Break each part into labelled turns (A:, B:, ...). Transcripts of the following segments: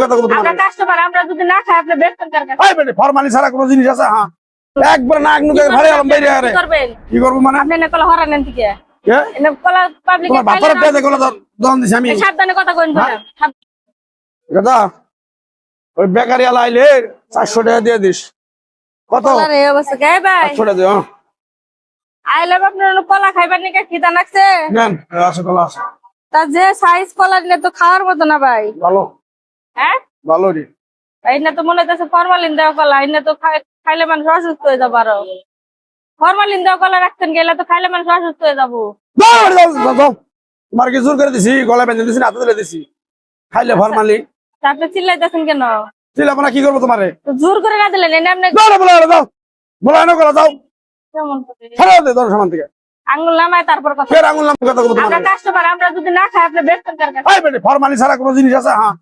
A: কথা বলতে
B: আমরা কাস্টমার, আমরা যদি না খাই আপনি বেচবেন কার কাছে?
A: এই বেটি ফরমালি ছাড়া কোনো জিনিস আছে? হ্যাঁ একবার নাক নুকে ভাড়ে আলম বাইরে আরে
B: কি করবেন?
A: কি করব মানে
B: আপনি না কলা হরা নেন থেকে
A: কে
B: এনে কলা পাবলিকে
A: তোমার বাপের পেতে গলা দন দিছি আমি
B: সাবধানে কথা কইন বলেন।
A: কথা ওই বেকারি আলা আইলে 400 টাকা দিয়ে দিস কত
B: কলার এই অবস্থা কে ভাই?
A: 400 টাকা দিও
B: আইলে আপনার কলা খাইবার নিকে খিদা লাগছে?
A: নেন আছে কলা আছে
B: তা যে সাইজ কলা নিলে তো খাওয়ার মতো না ভাই।
A: ভালো
B: হ্যাঁ
A: ভালো রে
B: এই না তো মনে হচ্ছে ফরমালিন দেওয়া কলা, এই না তো খাইলে মানুষ অসুস্থ হয়ে যাবো। আরো ফরমালিন দেওয়া কলা রাখতেন গেলে তো খাইলে মানুষ অসুস্থ হয়ে যাবো।
A: তোমার কি জোর করে দিছি গলা বেঁধে দিছি না হাতে তুলে দিছি খাইলে ফরমালি
B: তা আপনি চিল্লাইতেছেন কেন?
A: চিল্লা না কি করবো তোমারে
B: তো জোর করে না দিলেন এনে আপনি
A: দাও বলা না করা দাও
B: কেমন করে?
A: ছাড়া দে তোর সামান থেকে
B: আঙ্গুল নামায় তারপর কথা।
A: ফের আঙুল নাম কথা বলতে
B: আমরা কাস্টমার, আমরা যদি না খাই আপনি বেচবেন কার কাছে?
A: এই বেটি ফরমালি ছাড়া কোনো জিনিস আছে? হ্যাঁ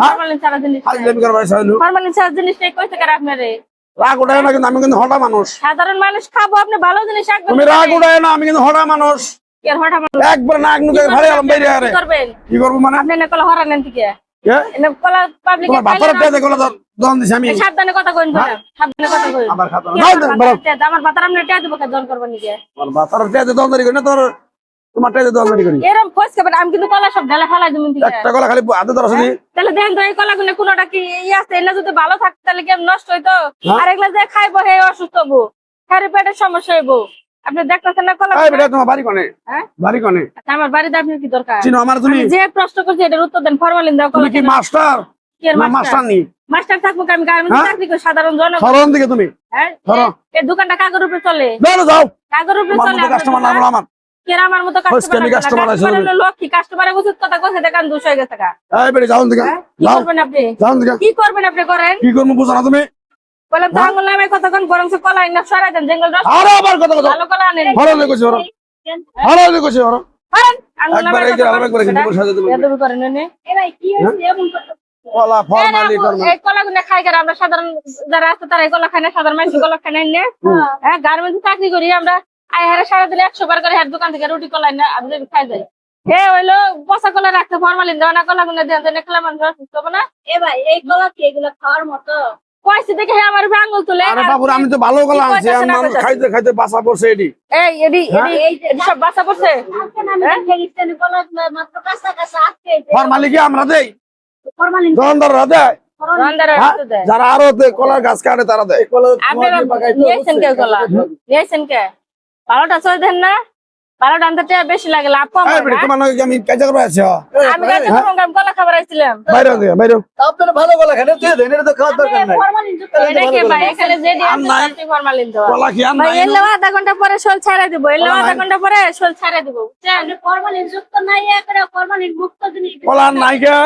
B: ফরমালিন ছাড়া জিনিস
A: আজ লেম করবার চাইলু
B: ফরমালিন ছাড়া জিনিসটাই কইতে কার আপনারে?
A: রাগ উঠায় না কিন্তু আমি কিন্তু হঠাৎ মানুষ
B: সাধারণ মানুষ খাবো, আপনি ভালো জিনিস রাখবেন।
A: তুমি রাগ উঠায় না আমি কিন্তু হঠাৎ মানুষ
B: কি আর হঠাৎ মানুষ
A: একবার নাক নুকে ভাড়ে আলম বাইরে আরে
B: কি করবেন?
A: কি করবো মানে
B: আপনি না কলা হরা নেন থেকে
A: কে
B: এনে কলা পাবলিকে
A: তোমার বাপের পেতে গলা দন দিছি আমি
B: সাবধানে কথা কইন বলেন। সাবধানে কথা কইন।
A: আবার খাতো
B: কি
A: না
B: আমার বাতার আপনি টিয়া দিব কে জন করবেন নিকে?
A: আমার বাতার পেতে দন ধরি করি না তোর তোমার পেতে দন ধরি করি
B: এরকম ফস খাবেন, আমি কিন্তু কলা সব ঢালা ফেলাই দিমু থেকে।
A: একটা গলা খালি হাতে ধরছ নি
B: তাহলে দেখেন তো এই কলাগুলো কোনটা কি আছে, এগুলা যদি ভালো থাকতো তাহলে কি নষ্ট হইতো? আর এগুলা যে খাইবো হে অসুস্থ হবো, খারি পেটের সমস্যা হইবো। আপনি দেখতেছেন না কলা?
A: এই বেটা তোমার বাড়ি কোনে?
B: হ্যাঁ
A: বাড়ি কোনে?
B: আচ্ছা, আমার বাড়িতে আপনার কি দরকার?
A: চিনো আমার তুমি
B: আমি যে প্রশ্ন করছি এটার উত্তর দেন। ফরমালিন দাও
A: তুমি
B: কলা
A: কি মাস্টার
B: কি এর
A: না
B: মাস্টার?
A: মাস্টার নি
B: মাস্টার থাকবো কি? আমি গার্মেন্টস
A: হ্যাঁ?
B: চাকরি করি, সাধারণ জনগণ।
A: সরন দিকে তুমি
B: হ্যাঁ
A: ধরো।
B: এই দোকানটা কাগর উপরে চলে,
A: যাও যাও
B: কাগর উপরে
A: তোমার
B: চলে।
A: মতো কাস্টমার না হলো আমার
B: কেন আমার মতো
A: আমি customer আছে,
B: কাস্টমার লক্ষ্মী কাস্টমারের উচিত কথা কইছে দেখান 200 হয়ে গেছে।
A: এই বেটা যাও দিকে
B: কি
A: যাও
B: করবেন আপনি?
A: যাও দিকে
B: কি করবেন আপনি? করেন
A: কি করব বুঝো না তুমি
B: বলেন তো। আঙুল নামে কতক্ষণ বরং কলা না সরাই দেন, জঙ্গল রস
A: আরে আবার কথা কথা
B: ভালো কলা আনেন।
A: হরো লে কইছো হরো লে কইছো হরো
B: করেন আঙুল নামে
A: একবার এই যে আরেকবার কিন্তু বসা দিতে
B: এত করেন নে। এ ভাই কি হইছে এমন করতে?
A: ওলা ফরমালি
B: এই কলাগুলো খাই কারা? আমরা সাধারণ যারা আছে তারা এই কলা খায় না, সাধারণ মানুষ কলা খায় না। হ্যাঁ গার্মেন্টস চাকরি করি আমরা, আয় হারে সারাদিন 100 বার করে হাত দোকান থেকে রুটি কলাই না আপনি খাই যাই। হে হইলো পচা কলা রাখতে ফরমালিন দেওয়া না, কলাগুলো দেন দেন খেলা মানুষ অসুস্থ হবে না।
C: এ ভাই এই কলা কি এগুলো খাওয়ার মতো?
B: কইছে দেখে হে আমার আঙুল তুলে।
A: আরে বাবুরা আমি তো ভালো গলা আনছি আমি খাইতে খাইতে বাসা পড়ছে এডি
B: এই এডি এডি সব বাসা পড়ছে।
C: হ্যাঁ খেলিছেন কলা মাত্র কাঁচা কাঁচা আজকে
A: ফরমালি কি আমরা দেই
C: ফরমালিন
A: দোকানদাররা দেয়
B: রন্দার দেয়।
A: যারা আরো কলার গাছ কাটে তারা দেয়
B: আপনারা নিয়েছেন কে কলা? নিয়েছেন কে? ভালোটা চলে দেন না, ভালোটা আনতে টাকা বেশি লাগে, লাভ কম হয় না।
A: তোমার নাকি আমি কাজে করবো আছি
B: আমি কাছে আমি কলা খাবার আইছিলাম।
A: বাইরে দিয়ে বাইরে
D: আপনারা ভালো গলা খান দিয়ে দেন, এটা তো খাওয়ার দরকার নাই।
C: ফরমালিন যুক্ত
B: এটা কি ভাই এখানে যে দিয়ে ফরমালিন দেওয়া?
A: কলা কি আন
B: ভাই
A: নাই
B: এলো আধা ঘন্টা পরে শোল ছাড়া দিব, এলো আধা ঘন্টা পরে শোল ছাড়া দিব।
C: ফরমালিন যুক্ত নাই করে ফরমালিন মুক্ত জিনিস
A: কলা নাইকা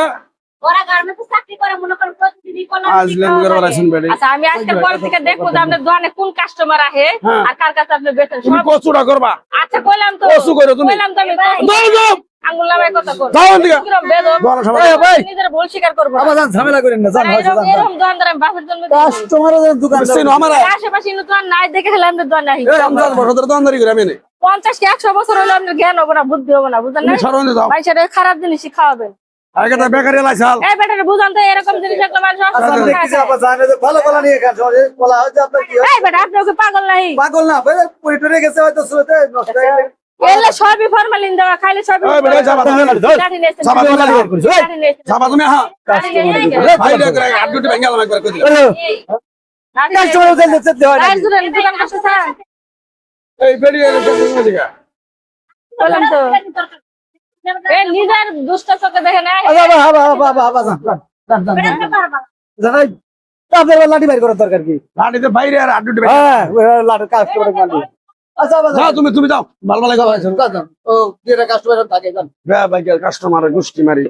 C: ওরা গার্মেন্টস চাকরি করে মনে করেন প্রতিদিনই কলা
A: আজ লেম করবার আছেন বেড়ে
B: আচ্ছা আমি আজকের পর থেকে দেখবো যে আপনার দোকানে কোন কাস্টমার আহে আর কার কাছে আপনি বেতন
A: তুমি
B: সব।
A: কচুটা করবা
B: আচ্ছা কইলাম তো,
A: কচু করো তুমি
B: কইলাম তো আমি
A: দাও দাও
B: আঙ্গুল নামায় কথা কর।
A: দাও দিকে
B: কিরম বেদব,
A: দোকানের সবাই
D: এই ভাই
B: নিজের ভুল স্বীকার করবো না।
D: আমার জান ঝামেলা করেন না, জান হয় জান
B: এরকম দোকানদার আমি বাপের জন্য দিই।
D: কাস্টমারের দোকান
A: চিনো আমার
B: আশেপাশে কিন্তু দোকান নাই দেখে খেলে আমাদের দোকান নাই।
A: এই আমজাদ বড় দোকানদারি করে আমি নেই
B: 50 কি 100 বছর হলো আপনার জ্ঞান হবে না, বুদ্ধি হবে না, বুঝলেন না?
A: তুমি সরনে যাও
B: ভাই সেটা খারাপ জিনিসই খাওয়াবেন।
A: আগে তো বেকারি লাইছাল
B: এই বেটারে বুঝান তো এরকম জিনিস একটা মানুষ অসুস্থ
D: আপনারা
B: হয়ে
D: দেখতেছি
B: যায়।
D: আপা জানেন যে ভালো গলা নিয়ে খান, কলা হচ্ছে আপনার কি
B: এই বেটা আপনি ওকে পাগল নাই?
D: পাগল না ভাই, পরিটরে গেছে হয়তো শুরুতে নষ্ট হয়ে গেলে
B: এলে সবই ফরমালিন দেওয়া, খাইলে সবই
A: এই বেটা যাবা তুমি
B: লাঠি নিয়েছেন,
A: যাবা তুমি লাঠি
D: করছো
B: লাঠি নিয়েছেন।
A: যাবা তুমি হ্যাঁ
B: লাঠি নিয়েছেন।
A: ভাই রে করে আড্ডুটি ভাঙালাম একবার কই দিলাম
B: লাঠি
D: কাস্টমার
B: নিয়েছেন।
D: যেতে হয় না।
B: গায়ের জোরে দোকান করতে চান?
A: এই বেরিয়ে এসে তুমি দিকে
B: বললাম তো এই নিজের দুষ্ট চোখে দেখে না।
D: বাবা বাবা বাবা বাবা জান জান জানাই আপনার লাঠি বাইর করার দরকার কি?
A: লাঠিতে বাইরে আর আড্ডুটি
D: হ্যাঁ লাঠি কাস্টমার মারলি। আচ্ছা বাবা
A: যাও তুমি তুমি যাও ভালো ভালো
D: ও যেটা কাস্টমার থাকে জান
A: ভাই কাস্টমার গোষ্ঠী মারি